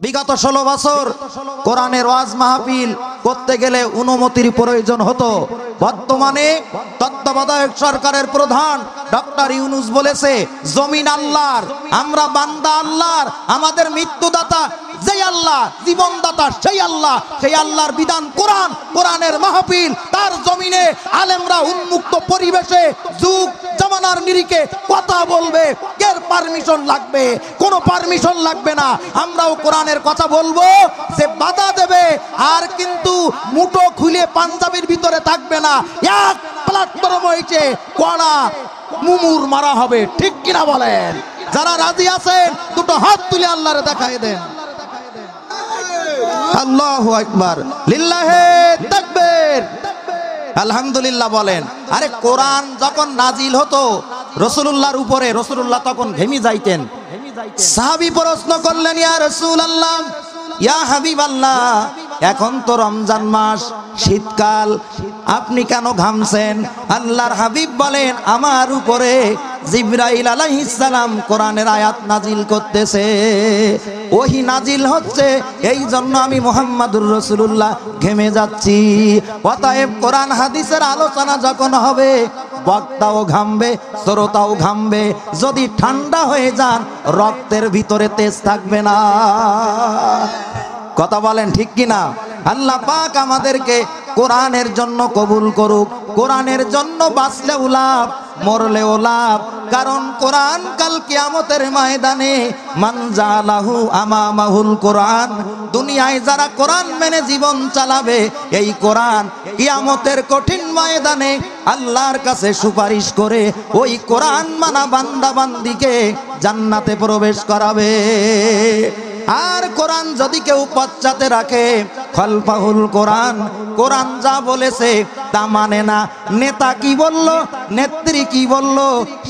বিগত 16 বছর কোরআনের ওয়াজ মাহফিল করতে গেলে অনুমতির প্রয়োজন হতো। বর্তমানে তত্ত্বাবধায়ক সরকারের প্রধান ডক্টর ইউনূস বলেছে, জমিন আল্লাহর, আমরা বান্দা আল্লাহর, আমাদের মৃত্যুদাতা যেই আল্লাহ, জীবনদাতা সেই আল্লাহ, সেই আল্লাহর বিধান কোরআন, কোরআনের মাহফিল তার জমিনে আলেমরা উন্মুক্ত পরিবেশে যুগ জামানার নিরিখে কথা বলবে। এর পারমিশন লাগবে? কোনো পারমিশন লাগবে না। আমরাও কোরআনের কথা বলবো, যে বাধা দেবে আর কিন্তু মুঠো খুলে পাঞ্জাবির ভিতরে থাকবে না, এক প্ল্যাটফর্ম হয়েছে কড়া মুমুর মারা হবে। ঠিক কিনা বলেন? যারা রাজি আছেন দুটো হাত তুলে আল্লাহরে দেখায় দেন। আল্লাহু আকবার, লিল্লাহে তাকবীর, আলহামদুলিল্লাহ বলেন। আরে কোরআন যখন নাজিল হতো রাসূলুল্লাহর উপরে, রাসূলুল্লাহ তখন ঘেমে যাইতেন। সাহাবী প্রশ্ন করলেন, ইয়া রাসূলুল্লাহ, ইয়া হাবিবাল্লাহ, এখন তো রমজান মাস, শীতকাল, আপনি কেন ঘামছেন? আল্লাহর হাবিব বলেন, আমার উপরে জিবরাইল আলাইহিস সালাম কোরআনের আয়াত নাজিল করতেছে, ওহী নাজিল হচ্ছে, এই জন্য আমি মুহাম্মাদুর রাসূলুল্লাহ ঘেমে যাচ্ছি। অতএব কোরআন হাদিসের আলোচনা যখন হবে, বক্তাও ঘামবে, শ্রোতাও ঘামবে। যদি ঠান্ডা হয়ে যান, রক্তের ভিতরে তেজ থাকবে না। কথা বলেন ঠিক কিনা? আল্লাহ পাক আমাদেরকে কোরআনের জন্য কবুল করুক। কোরআনের জন্য বাঁচলেও লাভ, মরলেও লাভ। কারণ কোরআন কাল কিয়ামতের ময়দানে মান জালাহু আমামাহুল কোরআন, দুনিয়ায় যারা কোরআন মেনে জীবন চালাবে, এই কোরআন কিয়ামতের কঠিন ময়দানে আল্লাহর কাছে সুপারিশ করে ওই কোরআন মানা বান্দা বান্দিকে জান্নাতে প্রবেশ করাবে। আর কোরআন যদি কেউ পশ্চাতে রাখে, খলফাহুল কোরআন, কোরআন যা বলেছে তা মানে না, নেতা কি বলল, নেত্রী কি বলল,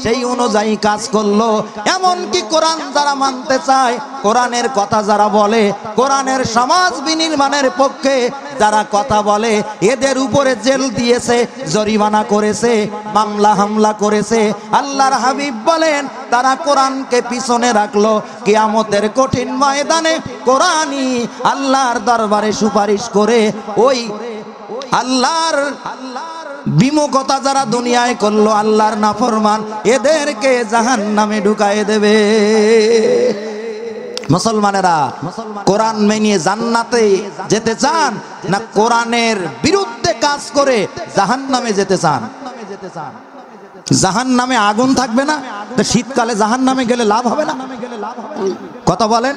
সেই অনুযায়ী কাজ করলো। এমনকি কোরআন যারা মানতে চায়, কোরআনের কথা যারা বলে, কোরআনের সমাজ বিনির্মাণের পক্ষে যারা কথা বলে, এদের উপরে জেল দিয়েছে, জরিমানা করেছে, মামলা হামলা করেছে। আল্লাহর হাবিব বলেন, তারা কোরআনকে পিছনে রাখলো, কিয়ামতের কঠিন ময়দানে কোরআনই আল্লাহর দরবারে সুপারিশ করে ওই আল্লাহর বিমুখতা যারা দুনিয়ায় করলো, আল্লাহর নাফরমান, এদেরকে জাহান্নামে ঢুকায়ে দেবে। মুসলমানেরা, কোরআন মেনে জান্নাতে যেতে চান না কোরআনের বিরুদ্ধে কাজ করে জাহান্নামে যেতে চান? জাহান্নামে আগুন থাকবে না, তো শীতকালে জাহান্নামে গেলে লাভ হবে না? কথা বলেন।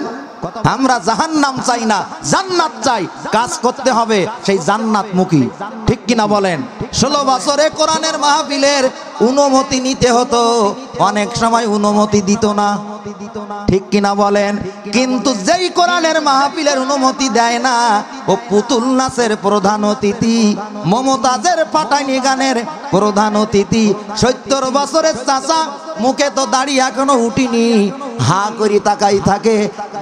আমরা জাহান্নাম চাই না, জান্নাত চাই। কাজ করতে হবে সেই জান্নাত মুখী। ঠিক কিনা বলেন? 16 বছরে কোরআনের মাহফিলের অনুমতি নিতে হতো, অনেক সময় অনুমতি দিত না। ঠিক কিনা বলেন? কিন্তু যেই কোরআনের মাহফিলের অনুমতি দেয় না, ও পুতুল নাচের প্রধান অতিথি, মমতাজের পাটানি গানের প্রধান অতিথি, 70 বছরের চাচা, মুখে তো দাড়ি এখনো উঠিনি, হা করি তাকাই থাকে,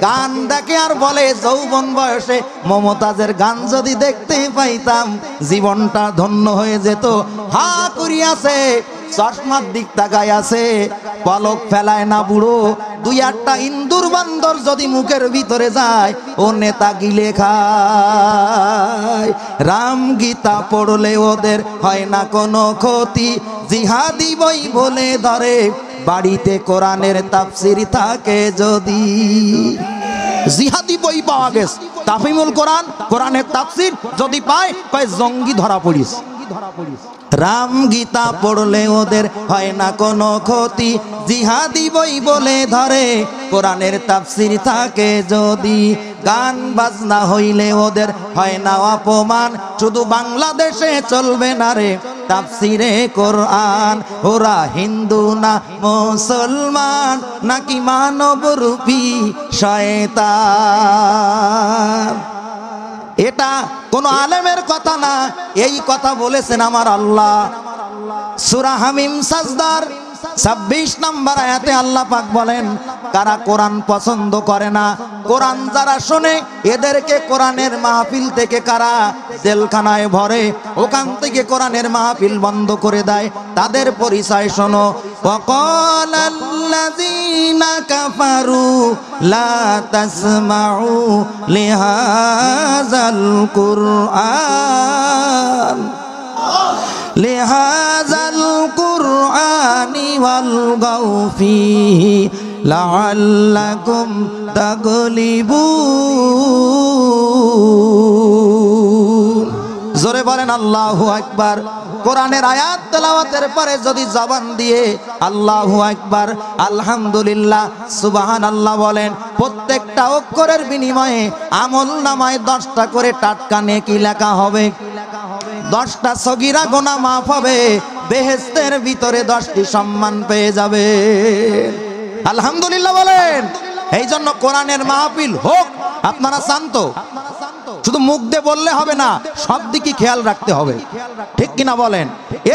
গান দেখে আর বলে, যৌবন বয়সে মমতাজের গান যদি দেখতে পাইতাম জীবনটা ধন্য হয়ে যেত। হা করি আছে, চশমার দিক তাকায় আছে, পলক ফেলায় না বুড়ো। 2-1টা ইন্দুর বান্দর যদি মুখের ভিতরে যায়, ও নেতা গিলে খায়। রাম গীতা পড়লে ওদের হয় না কোনো ক্ষতি, জিহাদি বই বলে ধরে, বাড়িতে কোরআনের তাফসির থাকে যদি। জিহাদি বই পাওয়া গেছে, তাফিমুল কোরআন, কোরআনের তাফসির যদি পায়, কয় জঙ্গি ধরা পড়িস। রাম গীতা পড়লে ওদের হয় না কোনো ক্ষতি, জিহাদি বই বলে ধরে, কোরআনের তাফসির থাকে যদি। গান বাজনা হইলে ওদের হয় না অপমান, শুধু বাংলাদেশে চলবে না রে তাফসিরে কোরআন। ওরা হিন্দু না মুসলমান, নাকি মানবরূপী শয়তান? এটা কোন আলেমের কথা না, এই কথা বলেছেন আমার আল্লাহ। সূরা হামিম সাজদার 26 নম্বর আয়াতে আল্লাহ পাক বলেন, কারা কোরআন পছন্দ করে না, কোরআন যারা শোনে এদেরকে কোরআনের মাহফিল থেকে কারা জেলখানায় ভরে, ওখান থেকে কোরআনের মাহফিল বন্ধ করে দেয়, তাদের পরিচয় শোনো। ওয়াকালাল্লাযীনা কাফারু লা তাসমাউ লিহাযাল কুরআন লিহাযাল কুরআনি ওয়ালগাউ ফীহি লাআল্লাকুম তাগলিবুন। জোরে বলেন আল্লাহু আকবার। কোরআনের আয়াত তেলাওয়াতের পরে যদি জবান দিয়ে আল্লাহু আকবার, আলহামদুলিল্লাহ, সুবহানাল্লাহ বলেন, প্রত্যেকটা অক্ষরের বিনিময়ে আমলনামায় 10টা করে টাটকা নেকি লেখা হবে, 10টা সগীরা গুনাহ মাফ হবে, বেহেশতের ভিতরে 10টি সম্মান পেয়ে যাবে। আলহামদুলিল্লাহ বলেন। এই জন্য কোরআনের মাহফিল হোক, আপনারা চান তো? শুধু মুখ দিয়ে বললে হবে না, সব দিকে খেয়াল রাখতে হবে, ঠিক কিনা বলেন?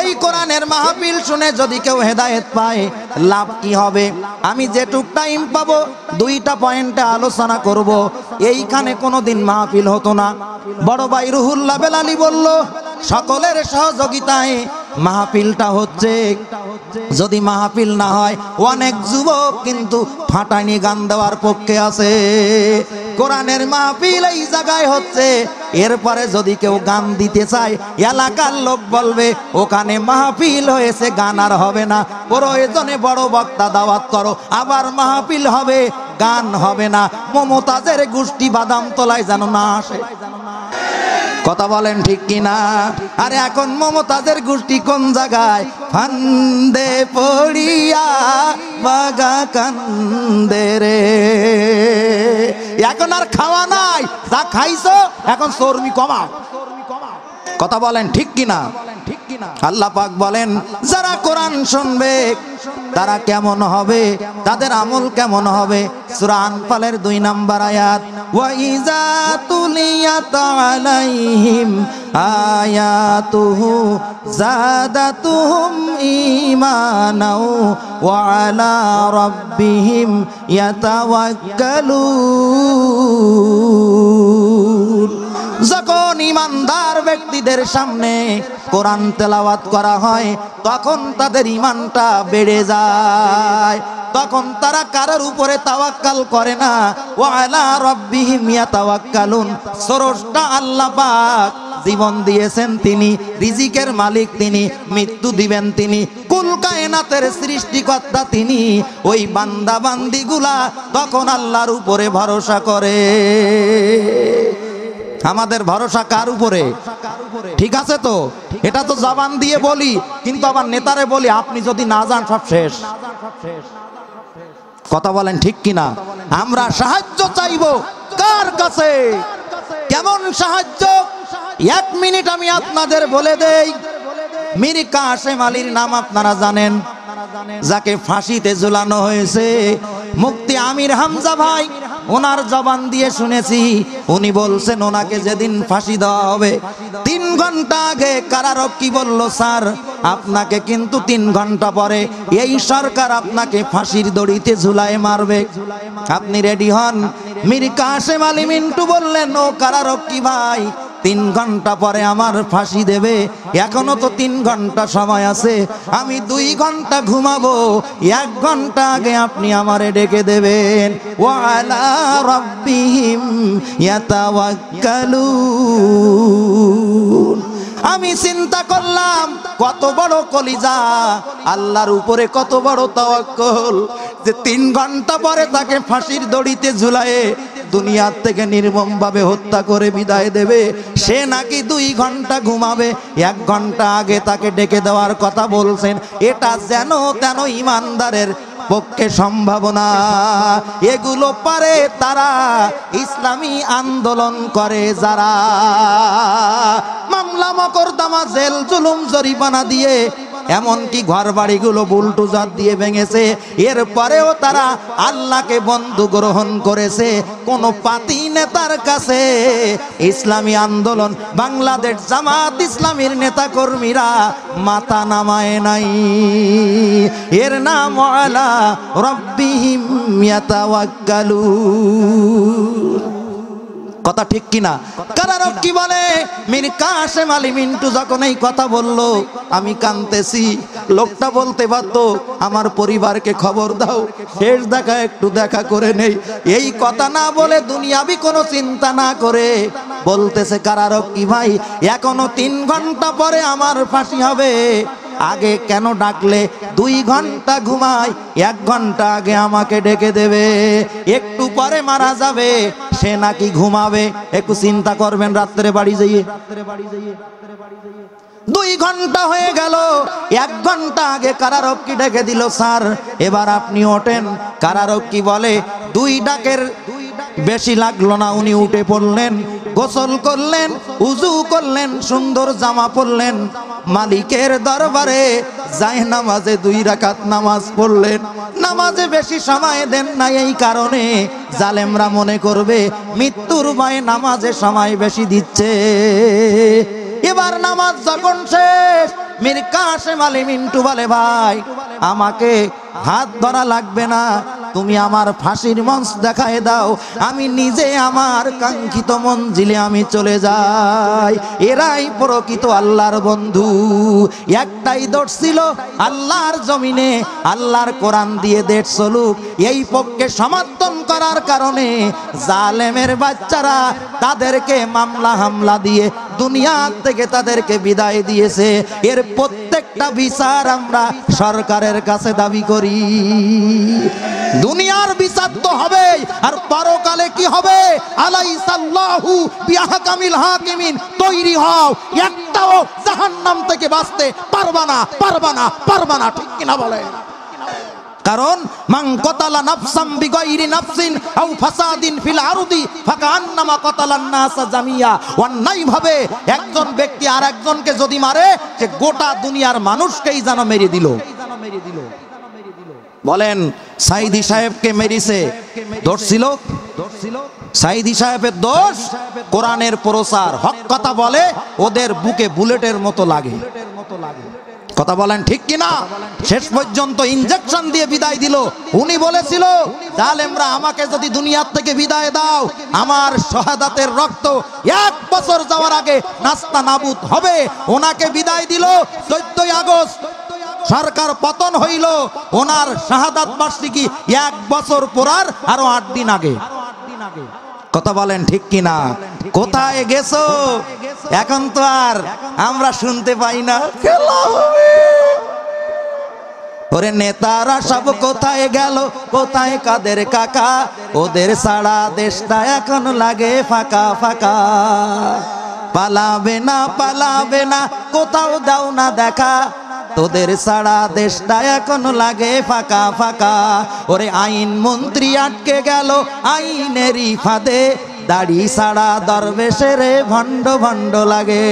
এই কোরআনের মাহফিল শুনে যদি কেউ হেদায়েত পায়, লাভ কি হবে? আমি যেটুক টাইম পাবো 2টা পয়েন্টে আলোচনা করব। এইখানে কোনোদিন মাহফিল হতো না। বড় ভাই রুহুল্লাহ বেলালি বলল, সকলের সহযোগিতায় মাহফিলটা হচ্ছে। যদি মাহফিল না হয়, অনেক যুবক কিন্তু ফাটানি গান দেওয়ার পক্ষে আছে। কোরআনের মাহফিল এই জায়গায় হচ্ছে, এরপরে যদি কেউ গান দিতে চায়, এলাকার লোক বলবে ওখানে মাহফিল হয়েছে, গান আর হবে না, প্রয়োজনে বড় বক্তা দাওয়াত করো, আবার মাহফিল হবে, গান হবে না। মমতাজের গোষ্ঠী বাদাম তলায় যেন না আসে। কথা বলেন ঠিক কিনা? আরে এখন মমতাজের গোষ্ঠী কোন জায়গায়? ফান্দে পড়িয়া বাগা কান্দে রে। এখন আর খাওয়া নাই, যা খাইছো এখন চর্বি কমাও। কথা বলেন ঠিক কিনা? আল্লাহ পাক বলেন, যারা কোরআন শুনবে তারা কেমন হবে, তাদের আমল কেমন হবে? সূরা আনফালের 2 নম্বর আয়াত, ওয়া ইযা তুলিয়াত আলাইহিম আয়াতুহু যাদাতুহুম ঈমানাও ওয়া আলা রাব্বিহিম ইয়াতাওয়াক্কালুন। যখন ইমানদার ব্যক্তিদের সামনে কোরআন তেলাওয়াত করা হয়, তখন তাদের ঈমানটা বেড়ে যায়, তখন তারা কারোর উপরে তাওয়াক্কাল করে না। ওয়া আলা রাব্বিহিম ইয়াতাওয়াক্কালুন। স্রষ্টা আল্লাহ পাক জীবন দিয়েছেন তিনি, রিজিকের মালিক তিনি, মৃত্যু দিবেন তিনি, কুল কায়নাতের সৃষ্টিকর্তা তিনি। ওই বান্দা বান্দিগুলা তখন আল্লাহর উপরে ভরসা করে। আমাদের ভরসা কার উপরে? ঠিক আছে তো? এটা তো জবান দিয়ে বলি, কিন্তু আবার নেতারে বলি আপনি যদি না যান সব শেষ। কথা বলেন ঠিক কিনা? আমরা সাহায্য চাইবো কার কাছে? কেমন সাহায্য? 1 মিনিট আমি আপনাদের বলে দেই। মীর কাসেম আলীর নাম আপনারা জানেন, যাকে ফাঁসিতে ঝুলানো হয়েছে। মুফতি আমির হামজা ভাই, ওনার জবান দিয়ে শুনেছি, উনি বলছেন ওনাকে যেদিন ফাঁসি দেওয়া হবে 3 ঘন্টা আগে কারারক্ষী বলল, স্যার আপনাকে কিন্তু 3 ঘন্টা পরে এই সরকার আপনাকে ফাঁসির দড়িতে ঝুলায় মারবে, আপনি রেডি হন। মীর কাসেম আলী মিন্টু বললেন, ও কারারক্ষী ভাই, 3 ঘন্টা পরে আমার ফাঁসি দেবে, এখনো তো 3 ঘন্টা সময় আছে, আমি 2 ঘন্টা ঘুমাবো, 1 ঘন্টা আগে আপনি আমারে ডেকে দেবেন। ওয়া আলা রাব্বিহিম ইয়াতাওয়াক্কালুন। আমি চিন্তা করলাম কত বড় কলিজা, আল্লাহর উপরে কত বড় তাওয়াক্কুল, যে 3 ঘন্টা পরে তাকে ফাঁসির দড়িতে ঝুলায়ে দুনিয়ার থেকে নির্মমভাবে হত্যা করে বিদায় দেবে। সে নাকি 2 ঘন্টা ঘুমাবে, 1 ঘন্টা আগে তাকে ডেকে দেওয়ার কথা বলছেন। এটা যেন তেন ইমানদারের পক্ষে সম্ভাবনা। এগুলো পারে তারা, ইসলামী আন্দোলন করে যারা, মামলা মকদ্দমা জেল জুলুম জরিমানা দিয়ে এমনকি ঘর বাড়িগুলো বুলডোজার দিয়ে ভেঙেছে। এরপরেও তারা আল্লাহকে বন্ধু গ্রহণ করেছে। কোন পাতি নেতার কাছে ইসলামী আন্দোলন বাংলাদেশ জামাত ইসলামীর নেতা কর্মীরা মাথা নামায় নাই। এর নাম আলা রব্বিহিম ইয়াতাওয়াক্কালুন। কথা ঠিক কিনা? কারারক্ষী বলে মীর কাসেম আলী মিন্টু যখন এই কথা বলল আমি কাঁদতেছি। লোকটা বলতে পারতো আমার পরিবারকে খবর দাও, শেষ দেখা একটু দেখা করে নেই। এই কথা না বলে দুনিয়াবি কোনো চিন্তা না করে বলতেছে কারারক্ষী ভাই এখনো 3 ঘন্টা পরে আমার ফাঁসি হবে। আগে কেন ডাকলে? 2 ঘন্টা ঘুমাই, 1 ঘন্টা আগে আমাকে ডেকে দেবে। একটু পরে মারা যাবে, সে নাকি ঘুমাবে। একটু চিন্তা করবেন রাত্রে বাড়ি যাইয়ে। 2 ঘন্টা হয়ে গেল, 1 ঘন্টা আগে কারারক্ষী ডেকে দিল, স্যার এবার আপনি ওঠেন। কারারক্ষী বলে 2 ডাকের বেশি লাগলো না, উনি উঠে পড়লেন, গোসল করলেন, উজু করলেন, সুন্দর জামা পরলেন, মালিকের দরবারে যায় নামাজে 2 রাকাত নামাজ পড়লেন। নামাজে বেশি সময় দেন না, এই কারণে জালেমরা মনে করবে মৃত্যুর ভয়ে নামাজে সময় বেশি দিচ্ছে। এবার নামাজ যখন শেষ, মীর কাসেম আলী মিন্টু বলে ভাই আমাকে হাত ধরা লাগবে না, তুমি আমার ফাঁসির মঞ্চ দেখায় দাও, আমি নিজে আমার কাঙ্ক্ষিত মঞ্জিলে আমি চলে যাই। এরাই প্রকৃত আল্লাহর বন্ধু। একটাই দৌড় ছিল আল্লাহর জমিনে আল্লাহর কোরআন দিয়ে দেশ চলুক, এই পক্ষে সমর্থন করার কারণে জালেমের বাচ্চারা তাদেরকে মামলা হামলা দিয়ে দুনিয়া থেকে তাদেরকে বিদায় দিয়েছে। এর প্রত্যেকটা বিচার আমরা সরকারের কাছে দাবি করি। দুনিয়ার বিচার তো হবে, আর পরকালে কি হবে? আলাইসাল্লাহু বিআহকামিল হাকিমিন। তৈরি হও, একটাও জাহান্নাম থেকে বাঁচতে পারবা না, পারবা না, পারবা না। ঠিক কিনা বলে? কারণ মান কতালা নাফসাম বিগাইরি নাফসিন আও ফাসাদিন ফিল আরদি ফাকান্নামা কতালান নাসা জামিয়া। অন্যায় ভাবে একজন ব্যক্তি আর একজনকে যদি মারে, সে গোটা দুনিয়ার মানুষকেই যেন মেরে দিল। বলেন সাইদি সাহেবকে মেরেছে, দোষ ছিল? সাইদি সাহেবের দোষ কোরআনের প্রচার, হক কথা বলে, ওদের বুকে বুলেটের মতো লাগে। কথা বলেন ঠিক কিনা? শেষ পর্যন্ত ইনজেকশন দিয়ে বিদায় দিল। উনি বলেছিল জালেমরা আমাকে যদি দুনিয়ার থেকে বিদায় দাও, আমার শাহাদাতের রক্ত 1 বছর যাওয়ার আগে নাস্তা নাবুদ হবে। ওনাকে বিদায় দিল 14 আগস্ট। সরকার পতন হইল, ওনার শাহাদাত বার্ষিকী 1 বছর পরার আরো 8 দিন আগে। কথা বলেন ঠিক কিনা? কোথায় গেছো? এখন তো আর আমরা শুনতে পাই না। ওরে নেতারা সব কোথায় গেল? কোথায় কাদের কাকা? ওদের সারা দেশটা এখন লাগে ফাঁকা ফাঁকা। পালাবে না, পালাবে না, কোথাও দাও না দেখা, তোদের সারা দেশটা এখন লাগে ফাঁকা ফাঁকা। ওরে আইন মন্ত্রী আটকে গেল আইনেরই ফাঁদে, দাড়ি সারা দরবেশের ভণ্ড ভণ্ড লাগে।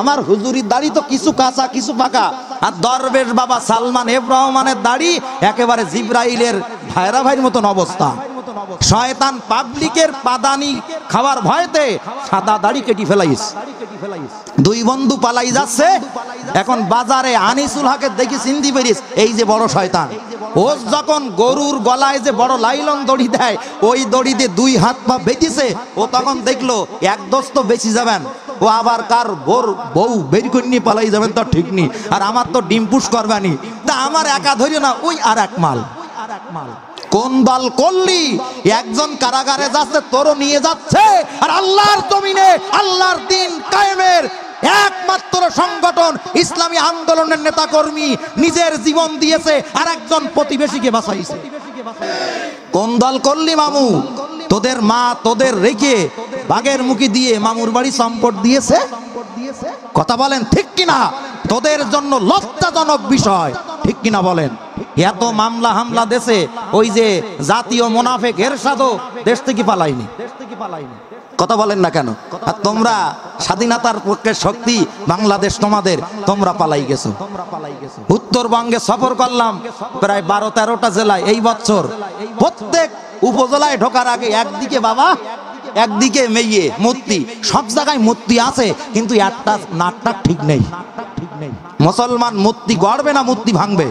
আমার হুজুরির দাড়ি তো কিছু কাঁচা কিছু পাকা, আর দরবেশ বাবা সালমান এফ রহমানের দাড়ি একেবারে জিব্রাইলের ভাইরা ভাইয়ের মতন অবস্থা। শয়তান পাবলিকের পাদানি খাওয়ার ভয়তে সাদা দাড়ি কেটে ফেলাইস। 2 বন্ধু পালাই যাচ্ছে, এখন বাজারে আনিসুল হকের দেখি চিনতে পেরিস, এই যে বড় শয়তান। ও যখন গরুর গলায় যে বড় লাইলন দড়ি দেয়, ওই দড়ি দিয়ে 2 হাত পা বেঁধেছে। ও তখন দেখলো 1 দস্ত বেঁচে যাবেন, ও আবার কার বউ বের করে নিয়ে পালাই যাবেন তার ঠিক নেই। আর আমার তো ডিম পুশ করবানি, তা আমার একা ধরিও না, ওই আর এক মাল। কোন দল করলি? একজন কারাগারে যাচ্ছে, তোরও নিয়ে যাচ্ছে। আর আল্লাহর জমিনে আল্লাহর দিন কায়েমের একমাত্র সংগঠন ইসলামী আন্দোলনের নেতা কর্মী নিজের জীবন দিয়েছে, আর একজন প্রতিবেশীকে বাঁচাইছে। কোন দল করলি মামু? তোদের মা তোদের রেখে বাঘের মুখে দিয়ে মামুর বাড়ি সম্পদ দিয়েছে। কথা বলেন ঠিক কিনা? তোদের জন্য লজ্জাজনক বিষয়, ঠিক কিনা বলেন? এত মামলা হামলা দেশে, ওই যে জাতীয় মুনাফেক এরশাদও দেশ থেকে পালাইনি। কথা বলেন না কেন? আর তোমরা স্বাধীনতার পক্ষে শক্তি, বাংলাদেশ তোমাদের, তোমরা পালাই গেছো। উত্তরবঙ্গে সফর করলাম প্রায় 12-13টা জেলায় এই বছর। প্রত্যেক উপজেলায় ঢোকার আগে একদিকে বাবা, একদিকে মেয়ে মূর্তি, সব জায়গায় মূর্তি আছে, কিন্তু একটা নাটটা ঠিক নেই। মুসলমান মূর্তি গড়বে না মূর্তি ভাঙবে?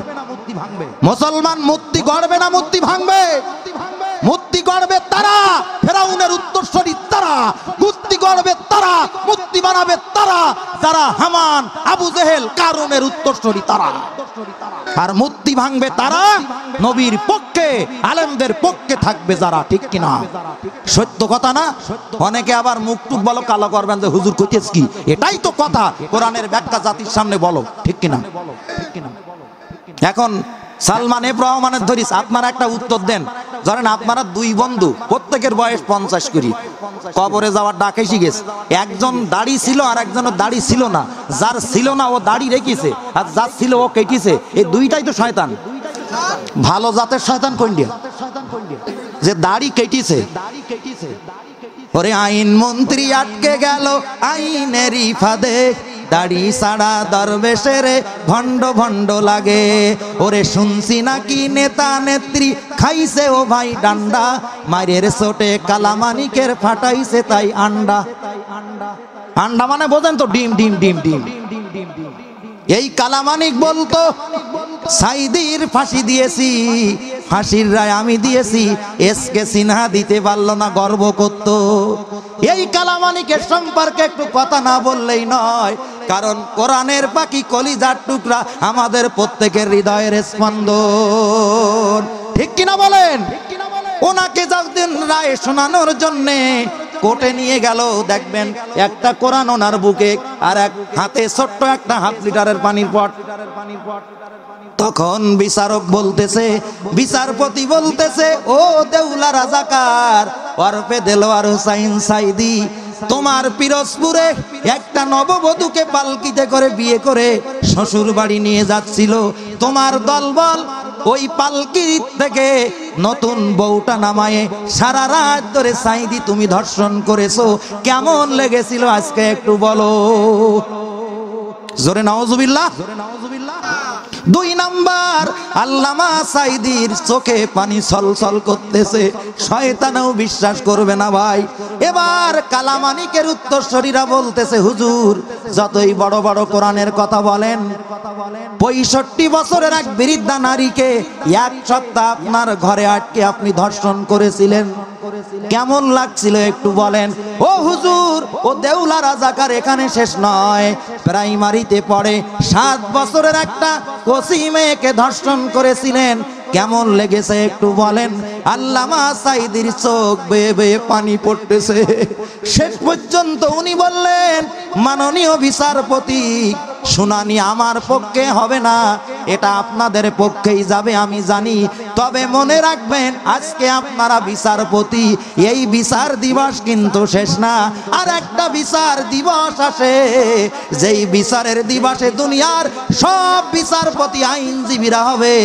মুসলমান মূর্তি গড়বে না মূর্তি ভাঙবে? মূর্তি গড়বে তারা, ফেরাউনের উত্তরসূরি তারা, মূর্তি গড়বে তারা, মূর্তি বানাবে তারা যারা হামান, আবু জেহেল, কারুনের উত্তরসূরি তারা। আর মূর্তি ভাঙবে তারা নবীর পক্ষে, আলেমদের পক্ষে থাকবে যারা। ঠিক কিনা? সত্য কথা না? অনেকে আবার মুখ টুক বলো কালো করবেন যে হুজুর কইতেছ কি, এটাই তো কথা, কোরআনের ব্যাখ্যা জাতির সামনে বলো। ঠিক কিনা? এখন সালমান এফ রহমানের ধরিস, আপনারা একটা উত্তর দেন। ধরেন আপনারা দুই বন্ধু, প্রত্যেকের বয়স 50 করি, কবরে যাওয়ার ডাক এসে গেছে। একজন দাড়ি ছিল আর একজনের দাড়ি ছিল না। যার ছিল না ও দাড়ি রেখেছে, আর যার ছিল ও কেটেছে। এই দুইটাই তো শয়তান। ভালো জাতের শয়তান কোনটা? যে দাড়ি কেটেছে। ওরে আইন মন্ত্রী আটকে গেল আইনেরই ফাঁদে, দাড়ি সাড়া দরবেশের ভণ্ড ভণ্ড লাগে। ওরে শুনছি নাকি নেতা নেত্রী খাইছে ও ভাই ডান্ডা, মায়ের চোটে কালামানিকের ফাটাইছে তাই আন্ডা। আন্ডা মানে বোঝেন তো? ডিম ডিম ডিম ডিম। এই কালামানিক বলতো সাইদির ফাঁসি দিয়েছি, ফাঁসির রায় আমি দিয়েছি, এসকে সিনহা দিতে পারলো না, গর্ব করত। এই কালামানিকের সম্পর্কে একটু কথা না বললেই নয়, কারণ কোরআনের পাখি কলিজার টুকরা, আমাদের প্রত্যেকের হৃদয়ের স্পন্দন। ঠিক কিনা বলেন? ওনাকে যতদিন রায় শোনানোর জন্যে কোর্টে নিয়ে গেল, দেখবেন একটা কোরআন ওনার বুকে আর এক হাতে ছোট্ট একটা হাফ লিটারের পানির পট। তখন বিচারক বলতেছে, বিচারপতি বলতেছে, ও দেউলা রাজাকার ওরফে দেলোয়ার হোসাইন সাইদি, তোমার পিরোজপুরে একটা নববধূকে পালকিতে করে বিয়ে করে শ্বশুর বাড়ি নিয়ে যাচ্ছিল। তোমার দলবল ওই পালকির থেকে নতুন বউটা নামায়ে সারা রাত ধরে সাইদি তুমি ধর্ষণ করেছো, কেমন লেগেছিল আজকে একটু বলো। জোরে নাউজুবিল্লাহ। 2 নাম্বার, আল্লামা সাইদির চোখে পানি ছলছল করতেছে, শয়তানও বিশ্বাস করবে না ভাই। এবার কালামানিকের উত্তরসূরিরা বলতেছে, হুজুর যতই বড় বড় কোরআনের কথা বলেন, 65 বছরের এক বৃদ্ধা নারীকে 1 সপ্তাহ আপনার ঘরে আটকে আপনি ধর্ষণ করেছিলেন, কেমন লাগছিল একটু বলেন। ও হুজুর, ও দেউলা রাজাকার এখানে শেষ নয়, প্রাইমারিতে পড়ে 7 বছরের একটা কচি মেয়েকে ধর্ষণ করেছিলেন, কেমন লেগেছে একটু বলেন। আল্লামা সাইদির চোখ বেয়ে বেয়ে পানি পড়তেছে। শেষ পর্যন্ত উনি বললেন, মাননীয় বিচারপতি, শুনানি আমার পক্ষে হবে না, এটা আপনাদের পক্ষেই যাবে আমি জানি, তবে মনে রাখবেন আজকে আপনারা বিচারপতি, এই বিচার দিবস কিন্তু শেষ না, আর একটা বিচার দিবস আসে, যেই বিচারের দিবসে দুনিয়ার সব বিচারপতি আইনজীবীরা হবে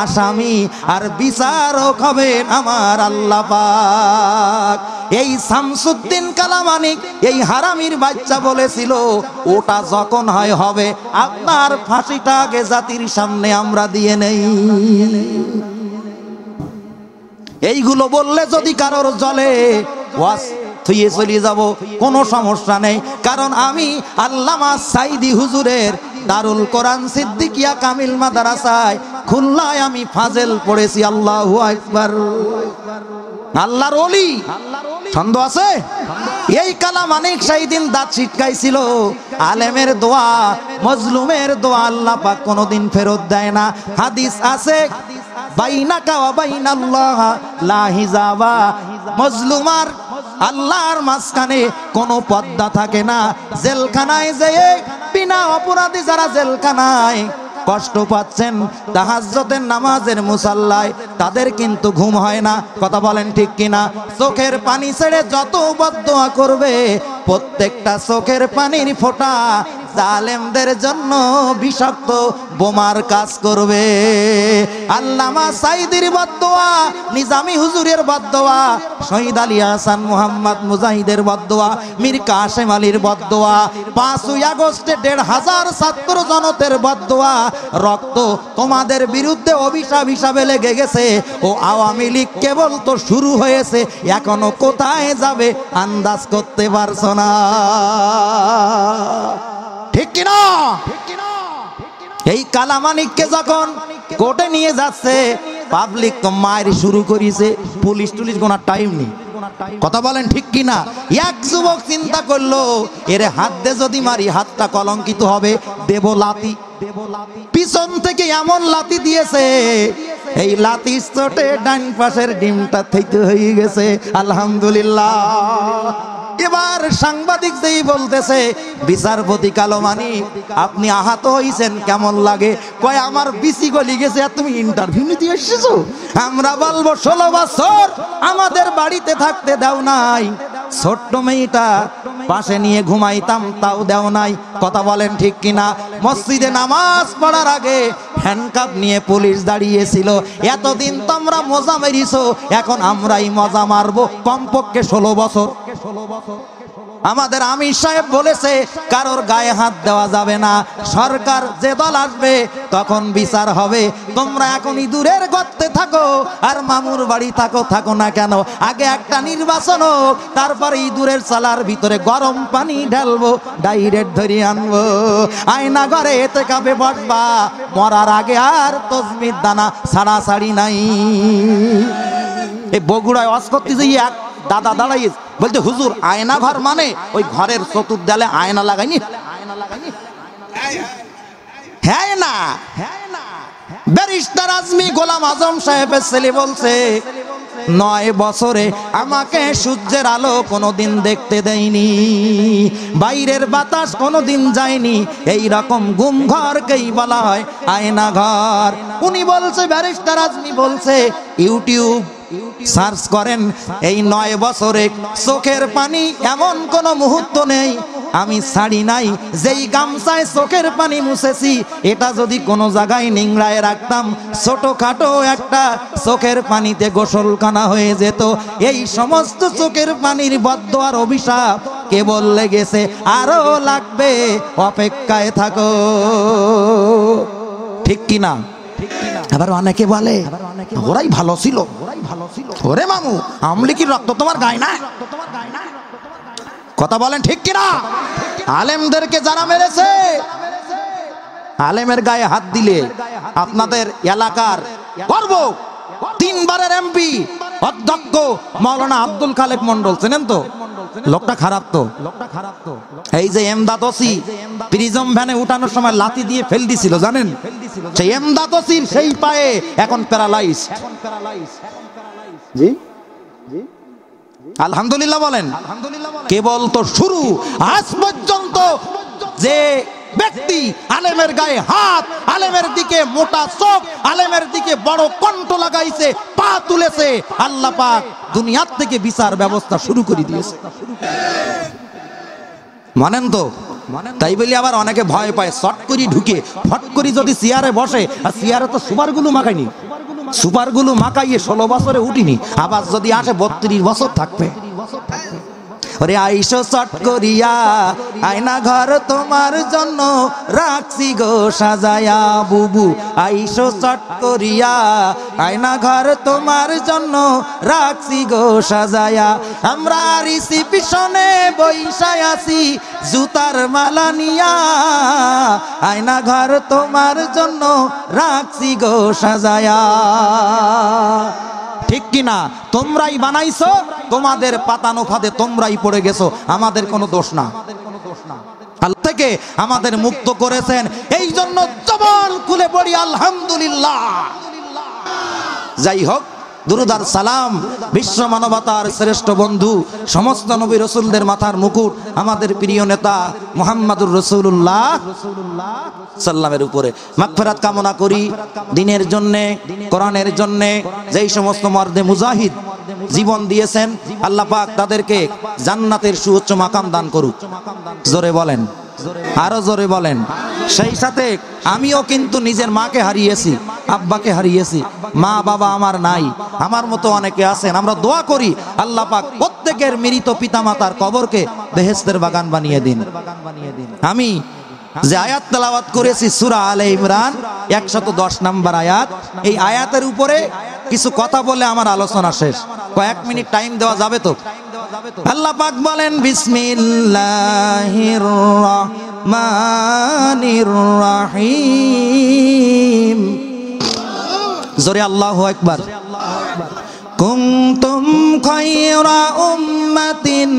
আসামি, আর বিচারক হবেন আমার আল্লাহ পাক। এই শামসুদ্দিন কালামানিক এই হারামির বাচ্চা বলেছিল, ওটা যখন হয় হবে, আপনার ফাঁসিটা আগে জাতির সামনে আমরা দিয়ে নেই। এইগুলো বললে যদি কারোর জলে ওয়াজ থুয়ে চলে যাব, কোনো সমস্যা নেই, কারণ আমি আল্লামা সাইদি হুজুরের দারুল কোরআন সিদ্দিকিয়া কামিল মাদ্রাসায় খুলনায় আমি ফাজেল পড়েছি। আল্লাহু আকবার। আল্লাহর ওলি, সন্দেহ আছে? এই কালামানিক সেই দিন দাঁত ছিটকাইছিল। আলেমের দোয়া, মজলুমের দোয়া আল্লাহ পাক কোনোদিন ফেরত দেয় না। হাদিস আছে, বাইনাকা ওয়া বাইনাল্লাহ লা হিজাবা, মজলুমার আল্লাহর মাঝখানে কোনো পর্দা থাকে না। জেলখানায় যেয়ে বিনা অপরাধী যারা জেলখানায় কষ্ট পাচ্ছেন, তাহাজ্জুদের নামাজের মুসাল্লায় তাদের কিন্তু ঘুম হয় না। কথা বলেন ঠিক কিনা? চোখের পানি ছেড়ে যত বদদোয়া করবে, প্রত্যেকটা চোখের পানির ফোঁটা জালেমদের জন্য বিষাক্ত বোমার কাজ করবে। আল্লামা সাইদির বদদোয়া, নিজামী হুজুরের বদদোয়া, শহীদ আলী হাসান মুহাম্মদ মুজাহিদের বদদোয়া, মীর কাসেম আলীর বদদোয়া, 5ই আগস্টে 1,500 ছাত্র জনতার বদদোয়া, রক্ত তোমাদের বিরুদ্ধে অভিশাপ হিসাবে লেগে গেছে। ও আওয়ামী লীগ কেবল তো শুরু হয়েছে, এখনো কোথায় যাবে আন্দাজ করতে পারছো না। ঠিক কিনা? এই কালামানিককে যখন কোর্টে নিয়ে যাচ্ছে, পাবলিক তো মায়ের শুরু করেছে, পুলিশ টুলিশ গোনার টাইম নেই। কথা বলেন ঠিক কিনা? এক যুবক চিন্তা করলো, এর হাত দিয়ে যদি মারি হাতটা কলঙ্কিত হবে, দেব লাতি। পিছন থেকে এমন লাতি দিয়েছে, এই লাতি চোটে ডান পাশের ডিমটা থেইতে হয়ে গেছে। আলহামদুলিল্লাহ। এবার সাংবাদিক যেই বলতেছে, বিচারপতি কালো মানিক আপনি আহত হইছেন, কেমন লাগে? কয় আমার বিসি গলি গেছে, আর তুমি ইন্টারভিউ নিতে এসেছো? আমরা বলবো 16 বছর আমাদের বাড়িতে থাকতে দাও নাই, ছোট্ট মেয়েটা পাশে নিয়ে ঘুমাইতাম তাও দেও নাই। কথা বলেন ঠিক কিনা? মসজিদে নামাজ পড়ার আগে হ্যান্ডকাপ নিয়ে পুলিশ দাঁড়িয়েছিল। এতদিন তোমরা মজা মেরিছো, এখন আমরাই মজা মারবো। কমপক্ষে 16 বছর। আমাদের আমির সাহেব বলেছে কারোর গায়ে হাত দেওয়া যাবে না, সরকার যে দল আসবে তখন বিচার হবে। তোমরা এখন ইঁদুরের গর্তে থাকো আর মামুর বাড়ি থাকো, থাকো না কেন, আগে একটা নির্বাচন হোক, তারপরে ইঁদুরের চালার ভিতরে গরম পানি ঢালবো, ডাইরেক্ট ধরে আনবো। আয়না ঘরে এতে কাবে বসবা, মরার আগে আর তসমির দানা ছাড়াছাড়ি নাই। এই বগুড়ায় ওয়াজ করতে যাই এক দাদা দাঁড়াইয়ে বলতে, হুজুর আয়না ঘর মানে ওই ঘরের চতুর্দেয়ালে আয়না লাগাইনি? হ্যাঁ না, ব্যারিস্টার আজমি গোলাম আজম সাহেবের ছেলে বলছে, 9 বছরে আমাকে সূর্যের আলো কোনোদিন দেখতে দেয়নি, বাইরের বাতাস কোনোদিন যায়নি, এই রকম গুম ঘরকেই বলা হয় আয়না ঘর। উনি বলছে, ব্যারিস্টার আজমি বলছে, ইউটিউব সার্চ করেন, এই 9 বছরে চোখের পানি এমন কোন মুহূর্ত নেই আমি ছাড়ি নাই। যেই গামছায় চোখের পানি মুছেছি, এটা যদি কোনো জায়গায় নিংড়ায় রাখতাম, ছোটখাটো একটা চোখের পানিতে গোসলখানা হয়ে যেত। এই সমস্ত চোখের পানির বদদোয়ার অভিশাপ কেবল লেগেছে, আরো লাগবে, অপেক্ষায় থাকো। ঠিক কিনা? আবার অনেকে বলে ওরাই ভালো ছিল, ওরে মামু আমলিকির রক্ত তোমার গায়ে না। কথা বলেন ঠিক কিনা? আলেমদেরকে যারা মেরেছে, আলেমের গায়ে হাত দিলে আপনাদের এলাকার গর্ব 3 বারের এমপি অধ্যক্ষ মাওলানা আব্দুল খালেক মন্ডল, চেনেন তো? লোকটা খারাপ তো। এই যে এমদাদ ওসি প্রিজম ভ্যানে উঠানোর সময় লাথি দিয়ে ফেল দিছিল, জানেন? সেই এমদাদ ওসির সেই পায়ে এখন প্যারালাইজ। জি আলহামদুলিল্লাহ বলেন। কেবল তো শুরু, আজ পর্যন্ত যে ব্যক্তি আলেমের গায়ে হাত, আলেমের দিকে মোটা চোখ, আলেমের দিকে বড় কণ্ঠ লাগাইছে, পা তুলেছে, আল্লাহ পাক দুনিয়ার থেকে বিচার ব্যবস্থা শুরু করে দিয়েছে। মানেন তো? তাই বলি আবার অনেকে ভয় পায়, শর্ট করে ঢুকে ফট করে যদি চেয়ারে বসে, আর চেয়ারে তো সুপারগুলো মাখায়নি, সুপারগুলো মাখাইয়ে 16 বছরে উঠিনি, আবার যদি আসে 32 বছর থাকবে। ওরে আইসো চট করিয়া, আয়না ঘর তোমার জন্য রাখছি গো সাজায়া, বুবু আইসো চট করিয়া, আয়না ঘর তোমার জন্য রাখছি গো সাজায়া। আমরা রিসিপশনে বইসায় আছি জুতার মালা নিয়া, আয়না ঘর তোমার জন্য রাখছি গো সাজায়া। ঠিক কিনা? তোমরাই বানাইছো, তোমাদের পাতানো ফাঁদে তোমরাই পড়ে গেছো, আমাদের কোনো দোষ না। আল্লাহ থেকে আমাদের মুক্ত করেছেন, এই জন্য জবান খুলে পড়ি আলহামদুলিল্লাহ। যাই হোক, দুরুদ আর সালাম বিশ্ব মানবতার শ্রেষ্ঠ বন্ধু, সমস্ত নবী রসুলদের মাথার মুকুট, আমাদের প্রিয় নেতা মুহাম্মাদুর রাসূলুল্লাহ সাল্লামের উপরে মাগফিরাত কামনা করি। দ্বীনের জন্য, কোরআনের জন্য যেই সমস্ত মর্দে মুজাহিদ জীবন দিয়েছেন, আল্লাহ পাক তাদেরকে জান্নাতের সুউচ্চ মাকাম দান করুক। জোরে বলেন আরো জোরে বলেন। সেই সাথে আমিও কিন্তু নিজের মাকে হারিয়েছি, আব্বাকে হারিয়েছি, মা বাবা আমার নাই, আমার মতো অনেকে আছেন। আমরা দোয়া করি আল্লাহ পাক প্রত্যেকের মৃত পিতামাতার কবরকে বেহেশতের বাগান বানিয়ে দিন। আমি যে আয়াত তেলাওয়াত করেছি সূরা আলে ইমরান 110 নম্বর আয়াত, এই আয়াতের উপরে কিছু কথা বলে আমার আলোচনা শেষ। কয়েক মিনিট টাইম দেওয়া যাবে তো? আল্লাহ পাক বলেন বিসমিল্লাহির রহমানির রহিম। জোরে আল্লাহু আকবার। কুনতুম খায়রা উম্মাতিন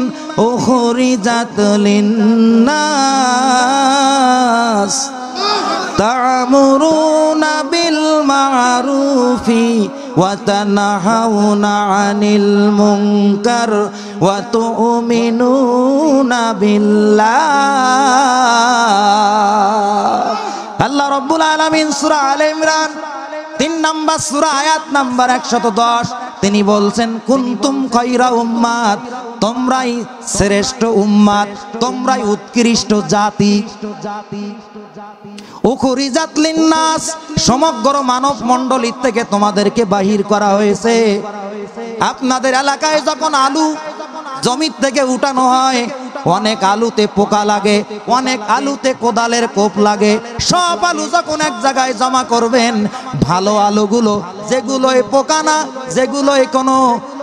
উখরিজাত লিন্নাস তা'মুরুনা বিল মা'রুফি ওয়া তানহাউনা আনিল মুনকার ওয়া তু'মিনুনা বিল্লাহ। আল্লাহ রাব্বুল আলামিন সূরা আলে ইমরান 3 নম্বর সূরা আয়াত নাম্বার 110 তিনি বলছেন কুনতুম খায়রা উম্মাত, তোমরাই শ্রেষ্ঠ উম্মাত, তোমরাই উৎকৃষ্ট জাতি। উখরিজাত লিন্নাস, সমগ্র মানব মণ্ডলী থেকে তোমাদেরকে বাহির করা হয়েছে। আপনাদের এলাকায় যখন আলু জমি থেকে উঠানো হয়, অনেক আলুতে পোকা লাগে, অনেক আলুতে কোদালের কোপ লাগে। সব আলু যখন এক জায়গায় জমা করবেন, ভালো আলুগুলো যেগুলো পোকা না, যেগুলো কোনো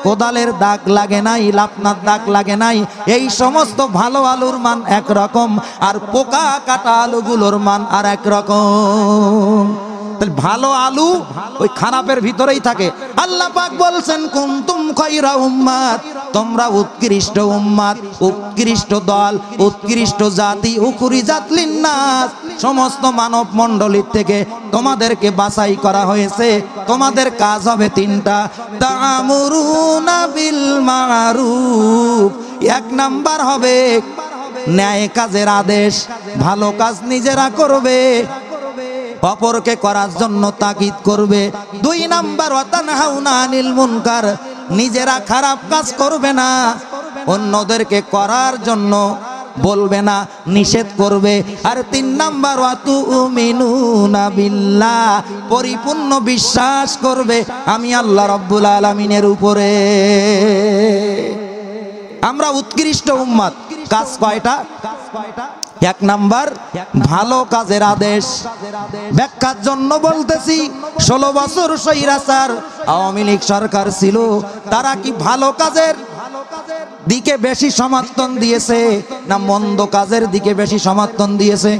কোদালের দাগ লাগে নাই, লাপনার দাগ লাগে নাই, এই সমস্ত ভালো আলুর মান একরকম, আর পোকা কাটা আলুগুলোর মান আর একরকম। ভালো আলু ওই খারাপের ভিতরেই থাকে। আল্লাহ পাক বলছেন কুনতুম খায়রা উম্মাত, তোমরা উৎকৃষ্ট উম্মাত, উৎকৃষ্ট দল, উৎকৃষ্ট জাতি। উখরিজাত লিন্নাস, সমস্ত মানব মণ্ডলীর থেকে তোমাদেরকে বাছাই করা হয়েছে। তোমাদের কাজ হবে 3টা। তা'মুরুনা বিল মা'রুফ, 1 নাম্বার হবে ন্যায় কাজের আদেশ, ভালো কাজ নিজেরা করবে, অপরকে করার জন্য তাকিদ করবে। 2 নাম্বার ওয়া তানহাউনা আনিল মুনকার, নিজেরা খারাপ কাজ করবে না, অন্যদেরকে করার জন্য বলবে না, নিষেধ করবে। আর 3 নাম্বার ওয়া তু'মিনুনা বিল্লাহ, পরিপূর্ণ বিশ্বাস করবে আমি আল্লাহ রাব্বুল আলামিনের উপরে। আমরা উৎকৃষ্ট উম্মাত। কাজ কয়টা? 1 নাম্বার ভালো কাজের আদেশ। ব্যাখ্যার জন্য বলতেছি, 16 বছর স্বৈরাচার আওয়ামী লীগ সরকার ছিল, তারা কি ভালো কাজের দিকে বেশি সমর্থন দিয়েছে না মন্দ কাজের দিকে বেশি সমর্থন দিয়েছে?